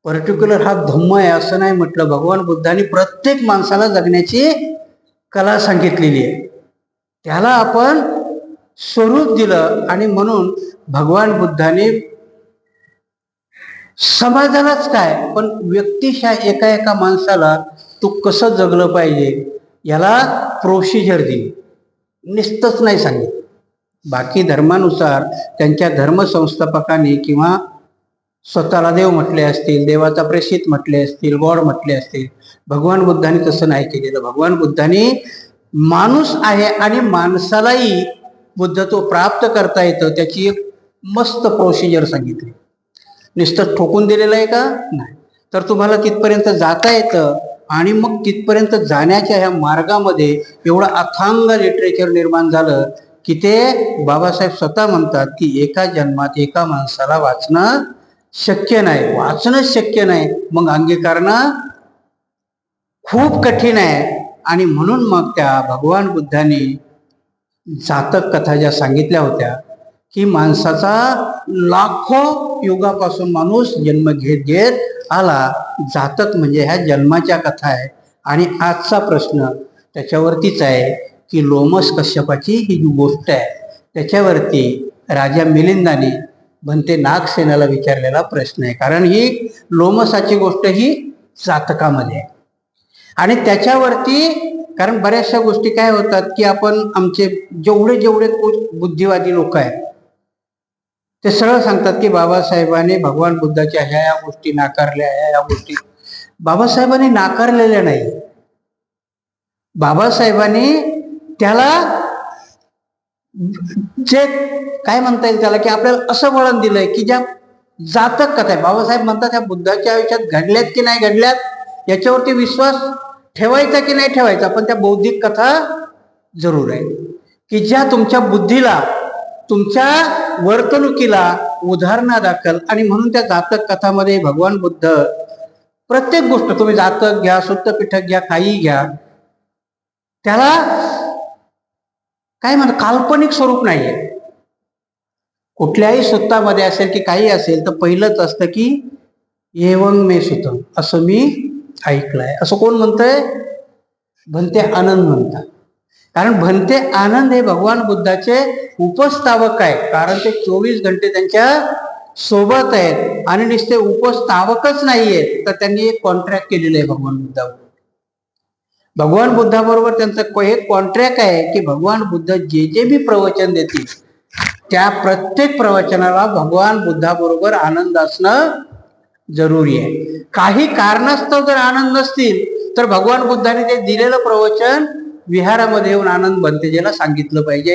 पर्टिक्युलर हा धम्म आहे असं नाही म्हटलं. भगवान बुद्धाने प्रत्येक माणसाला जगण्याची कला सांगितलेली आहे. त्याला आपण स्वरूप दिलं आणि म्हणून भगवान बुद्धाने समाजालाच काय पण व्यक्तिशः एका एका माणसाला तू कसं जगलं पाहिजे याला प्रोसिजर दिली. निस्तच नाही सांगितलं. बाकी धर्मानुसार त्यांच्या धर्मसंस्थापकांनी किंवा स्वतःला देव म्हटले असतील, देवाचा प्रेषित म्हटले असतील, गॉड म्हटले असतील, भगवान बुद्धांनी तसं नाही केलेलं. भगवान बुद्धांनी माणूस आहे आणि माणसालाही बुद्धत्व प्राप्त करता येतं त्याची एक मस्त प्रोसिजर सांगितली. नुसतं ठोकून दिलेलं आहे का? नाही. तर तुम्हाला तिथपर्यंत जाता येतं आणि मग तिथपर्यंत जाण्याच्या ह्या मार्गामध्ये एवढं अथांग लिटरेचर निर्माण झालं की ते बाबासाहेब स्वतः म्हणतात की एका जन्मात एका माणसाला वाचणं शक्य नाही. वाचणंच शक्य नाही, मग अंगीकारणं खूप कठीण आहे. आणि म्हणून मग त्या भगवान बुद्धांनी जातक कथा ज्या सांगितल्या होत्या की माणसाचा लाखो युगापासून माणूस जन्म घेत घेत आला. जातक म्हणजे ह्या जन्माच्या कथा आहे. आणि आजचा प्रश्न त्याच्यावरतीच आहे की लोमस कश्यपाची ही जी गोष्ट आहे त्याच्यावरती राजा मिलिंदाने भंते नागसेनाला विचारलेला प्रश्न आहे. कारण ही लोमसाची गोष्ट ही जातकामध्ये आहे. आणि त्याच्यावरती कारण बऱ्याचशा गोष्टी काय होतात की आपण आमचे जेवढे बुद्धिवादी लोक आहेत ते सरळ सांगतात की बाबासाहेबांनी भगवान बुद्धाच्या ह्या गोष्टी नाकारल्या, ह्या गोष्टी बाबासाहेबांनी नाकारलेल्या नाही. बाबासाहेबांनी त्याला जे काय म्हणता येईल त्याला की आपल्याला असं वळण दिलंय की ज्या जातक कथा आहे. बाबासाहेब म्हणतात ह्या बुद्धाच्या आयुष्यात घडल्यात की नाही घडल्यात याच्यावरती विश्वास ठेवायचा की नाही ठेवायचा, पण त्या बौद्धिक कथा जरूर आहे की ज्या तुमच्या बुद्धीला तुमच्या वर्तणुकीला उदाहरणादाखल. आणि म्हणून त्या जातक कथामध्ये भगवान बुद्ध प्रत्येक गोष्ट तुम्ही जातक घ्या, सुत्तपिठक घ्या, काही घ्या, त्याला काय म्हणतात काल्पनिक स्वरूप नाहीये. कुठल्याही सुत्तामध्ये असेल की काही असेल तर पहिलंच असतं की एवंग मे सुतम, असं मी ऐकलंय. असं कोण म्हणतंय? भंते आनंद म्हणतात. कारण भंते आनंद हे भगवान बुद्धाचे उपस्थापक आहेत. कारण ते 24 घंटे त्यांच्या सोबत आहेत. आणि नुसते उपस्थापकच नाहीयेत तर त्यांनी एक कॉन्ट्रॅक्ट केलेलं आहे भगवान बुद्धाबरोबर. भगवान बुद्धाबरोबर त्यांचं एक कॉन्ट्रॅक्ट आहे की भगवान बुद्ध जे जे बी प्रवचन देतील त्या प्रत्येक प्रवचनाला भगवान बुद्धाबरोबर आनंद असणं जरुरी आहे. काही कारणास्तव जर आनंद नसतील तर भगवान बुद्धाने ते दिलेलं प्रवचन विहारामध्ये येऊन आनंद भंतेजीला सांगितलं पाहिजे.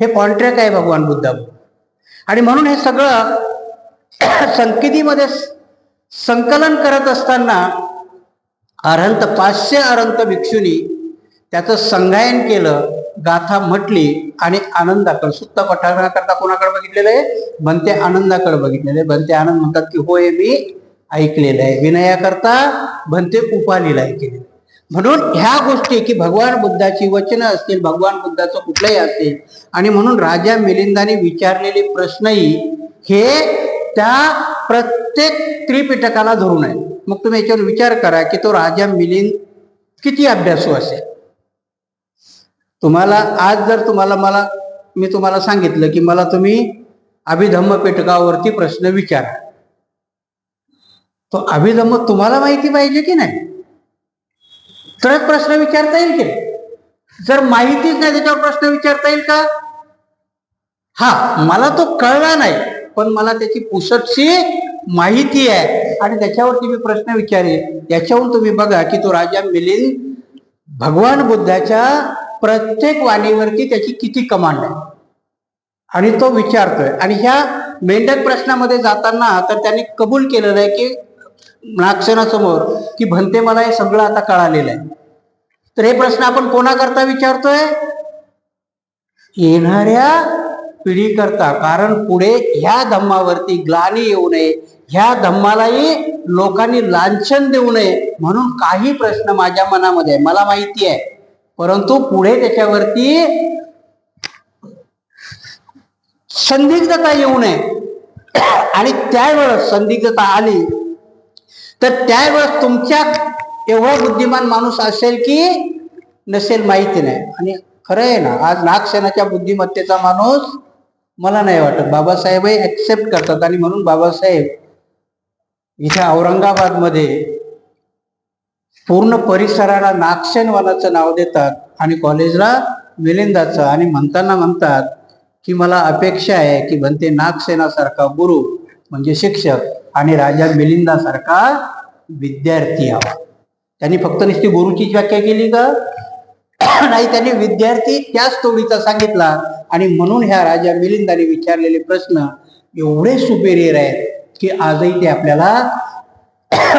हे कॉन्ट्रॅक्ट आहे भगवान बुद्धाबरोबर. आणि म्हणून हे सगळं संकेतीमध्ये संकलन करत असताना अरहंत 500 अरहंत भिक्षूंनी त्याचं संगायन केलं गाथा म्हटली आणि आनंदाकडे सुत्त पठाणाकरता कोणाकडे बघितलेलं आहे? भंते आनंदाकडे बघितलेलं आहे. भंते आनंद म्हणतात की होय मी ऐकलेलं आहे. विनयाकरता भंते उपालीला ऐकले. म्हणून ह्या गोष्टी की भगवान बुद्धाची वचनं असतील, भगवान बुद्धाचं कुठलंही असेल, आणि म्हणून राजा मिलिंदाने विचारलेले प्रश्नही हे त्या प्रत्येक त्रिपिटकाला धरून आहे. मग तुम्ही याच्यावर विचार करा की तो राजा मिलिंद किती अभ्यासू असेल. तुम्हाला आज जर मी तुम्हाला सांगितलं की मला तुम्ही अभिधम्म पिटकावरती प्रश्न विचारा, तो अभिधम्म तुम्हाला माहिती पाहिजे की नाही, तरच प्रश्न विचारता येईल की. जर माहितीच नाही त्याच्यावर प्रश्न विचारता येईल का? हा, मला तो कळला नाही पण मला त्याची पुसटशी माहिती आहे आणि त्याच्यावरती मी प्रश्न विचारेन. याच्यावरून तुम्ही बघा की तो राजा मिलिंद भगवान बुद्धाच्या प्रत्येक वाणीवरती त्याची किती कमांड आहे आणि तो विचारतोय. आणि ह्या मेंढक प्रश्नामध्ये जाताना तर त्यांनी कबूल केलेलं आहे की नागसेनासमोर की भंते मला हे सगळं आता कळालेलं आहे. तर हे प्रश्न आपण कोणाकरता विचारतोय? येणाऱ्या पिढीकरता. कारण पुढे ह्या धम्मावरती ग्लानी येऊ नये, ह्या धम्मालाही लोकांनी लांछन देऊ नये म्हणून काही प्रश्न माझ्या मनामध्ये आहे, मला माहिती आहे, परंतु पुढे त्याच्यावरती संदिग्धता येऊ नये. आणि त्यावेळेस संदिग्धता आली तर त्यावेळेस तुमच्या एवढा बुद्धिमान माणूस असेल की नसेल माहिती नाही. आणि खरं आहे ना, आज नागसेनाच्या बुद्धिमत्तेचा माणूस मला नाही वाटत. बाबासाहेब ऍक्सेप्ट करतात आणि म्हणून बाबासाहेब इथे औरंगाबादमध्ये पूर्ण परिसराला नागसेन वनाचं नाव देतात आणि कॉलेजला मिलिंदाचं. आणि म्हणताना म्हणतात की मला अपेक्षा आहे की भंते नागसेनासारखा गुरु म्हणजे शिक्षक आणि राजा मिलिंदासारखा विद्यार्थी यावा. त्यांनी फक्त नुसती गुरुची व्याख्या केली का? नाही, त्यांनी विद्यार्थी त्याच तोडीचा सांगितला. आणि म्हणून ह्या राजा मिलिंदाने विचारलेले प्रश्न एवढे सुपेरियर आहेत की आजही ते आपल्याला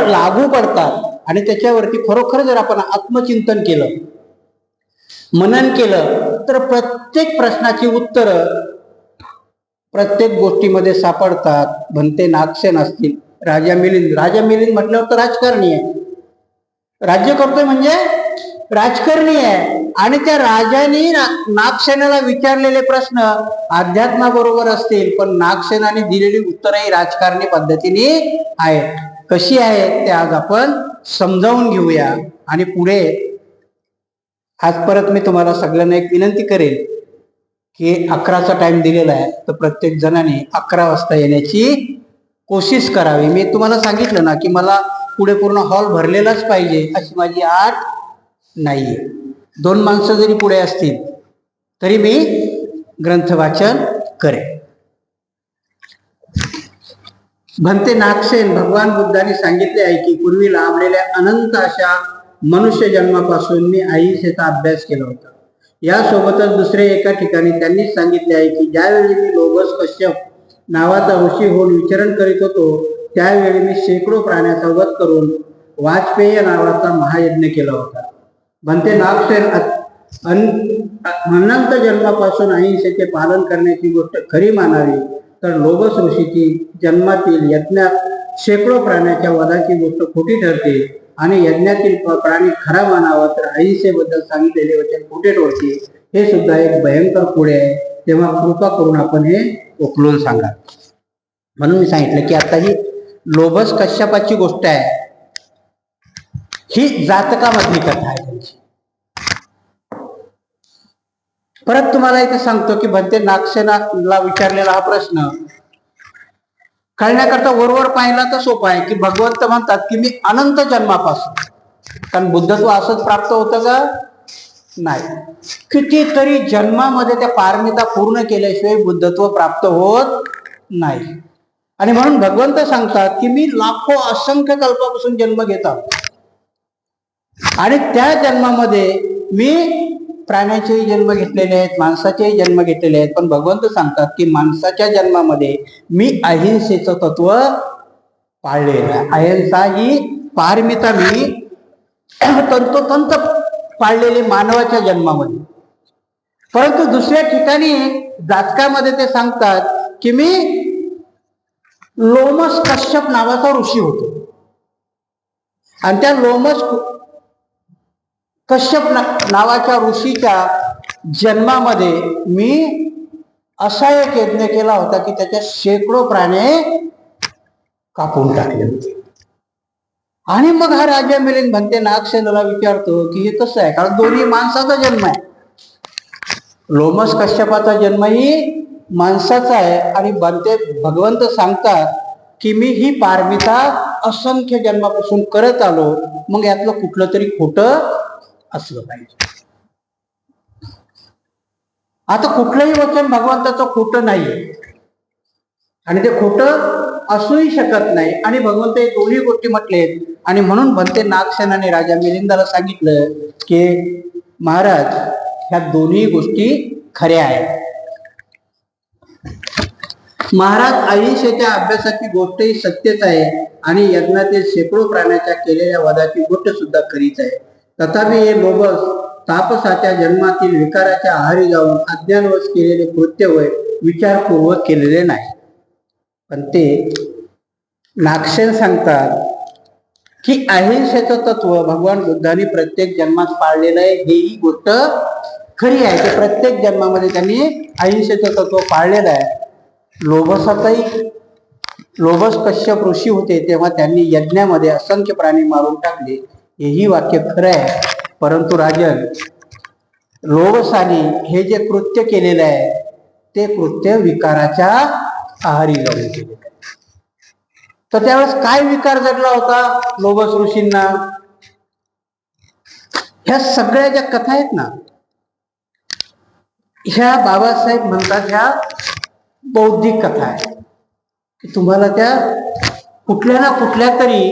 लागू पडतात. आणि त्याच्यावरती खरोखर जर आपण आत्मचिंतन केलं, मनन केलं, तर प्रत्येक प्रश्नाची उत्तरं प्रत्येक गोष्टीमध्ये सापडतात. भंते नागसेन असतील, राजा मिलिंद म्हटल्यावर तर राजकारणी आहे, राज्य करतोय म्हणजे राजकारणी आहे. आणि त्या राजाने नागसेनाला विचारलेले प्रश्न अध्यात्माबरोबर असतील पण नागसेनाने दिलेली उत्तरही राजकारणी पद्धतीने आहेत. कशी आहेत ते आज आपण समजावून घेऊया. आणि पुढे आज परत मी तुम्हाला सगळ्यांना एक विनंती करेल की 11चा टाइम दिलेला आहे तर प्रत्येक जणाने 11 वाजता येण्याची कोशिश करावी. मी तुम्हाला सांगितलं ना की मला पुढे पूर्ण हॉल भरलेलाच पाहिजे अशी माझी आठ नाहीये. 2 माणसं जरी पुढे असतील तरी मी ग्रंथ वाचन करेन. भंते नागसेन, भगवान बुद्धांनी सांगितले आहे की पूर्वी लाभलेल्या अनंत अशा मनुष्य जन्मापासून मी अहिंसेचा अभ्यास केला होता. यासोबतच दुसऱ्या एका ठिकाणी त्यांनी सांगितले आहे की ज्यावेळी मी लोभस कश्यप नावाचा ऋषी होऊन विचरण करीत होतो त्यावेळी मी शेकडो प्राण्याचा वध करून वाजपेय नावाचा महायज्ञ केला होता. भंते नागसेन अनंत जन्मापासून अहिंसेचे पालन करण्याची गोष्ट खरी मानावी तर लोभस ऋषीची जन्मातील यज्ञात शेकडो प्राण्याच्या वधाची गोष्ट खोटी ठरते आणि यज्ञातील प्राणी खरा मानावा तर अहिंसेबद्दल सांगितलेले वचन खोटे ठरते. हे सुद्धा एक भयंकर पुढे आहे. तेव्हा कृपा करून आपण हे उकलून सांगा. म्हणून मी सांगितलं की आता ही लोभस कश्यपाची गोष्ट आहे, ही जातकामधली कथा आहे त्यांची. परत तुम्हाला इथे सांगतो की भंते नागसेनाला विचारलेला हा प्रश्न कळण्याकरता वरवर पाहिला तर सोपा आहे की भगवंत म्हणतात की मी अनंत जन्मापासून, कारण बुद्धत्व असंच प्राप्त होतं का? नाही, कितीतरी जन्मामध्ये त्या पारमिता पूर्ण केल्याशिवाय बुद्धत्व प्राप्त होत नाही. आणि म्हणून भगवंत सांगतात की मी लाखो असंख्य कल्पापासून जन्म घेतात आणि त्या जन्मामध्ये मी प्राण्याचेही जन्म घेतलेले आहेत, माणसाचेही जन्म घेतलेले आहेत. पण भगवंत सांगतात की माणसाच्या जन्मामध्ये मी अहिंसेचं तत्व पाळलेलं आहे. अहिंसा ही पारमिता मी तंतोतंत पाळलेली मानवाच्या जन्मामध्ये. परंतु दुसऱ्या ठिकाणी जातकामध्ये ते सांगतात की मी लोमस कश्यप नावाचा ऋषी होतो आणि त्या लोमस कश्यप नावाच्या ऋषीच्या जन्मामध्ये मी असा एक यज्ञ केला होता की त्याच्या शेकडो प्राणी कापून टाकले होते. आणि मग हा राजा मिलिंद म्हणते नागसेनाला विचारतो की हे कसं आहे, कारण दोन्ही माणसाचा जन्म आहे. लोमस कश्यपाचा जन्मही माणसाचा आहे आणि बनते भगवंत सांगतात की मी ही पारमिता असंख्य जन्मापासून करत आलो, मग यातलं कुठलं तरी खोटं असलं पाहिजे. आता कुठलंही वचन भगवंताचं खोटं नाही आणि ते खोटं असूही शकत नाही आणि भगवंत हे दोन्ही गोष्टी म्हटलेत. आणि म्हणून भंते नागसेनाने राजा मिलिंदाला सांगितलं की महाराज ह्या दोन्ही गोष्टी खऱ्या आहेत. महाराज अहिंसेच्या अभ्यासाची गोष्टही सत्यच आहे आणि यज्ञातील शेकडो प्राण्याच्या केलेल्या वधाची गोष्ट सुद्धा खरीच आहे. तथापि हे लोभस तापसाच्या जन्मातील विकाराच्या आहारी जाऊन अज्ञानवश केलेले कृत्य होय, विचारपूर्वक केलेले नाही. पण ते नागसेन सांगतात की अहिंसेचं तत्व भगवान बुद्धांनी प्रत्येक जन्मात पाळलेलं आहे, ही गोष्ट खरी आहे. की प्रत्येक जन्मामध्ये त्यांनी अहिंसेचं तत्व पाळलेलं आहे. लोभस कश्यप ऋषी होते तेव्हा त्यांनी यज्ञामध्ये असंख्य प्राणी मारून टाकले, हेही वाक्य खरं आहे. परंतु राजन, लोभसाने हे जे कृत्य केलेलं आहे ते कृत्य विकाराच्या आहारी जाऊन केले. तर त्यावेळेस काय विकार जडला होता लोभस ऋषींना? ह्या सगळ्या ज्या कथा आहेत ना, ह्या बाबासाहेब म्हणतात ह्या बौद्धिक कथा आहेत की तुम्हाला त्या कुठल्या ना कुठल्या तरी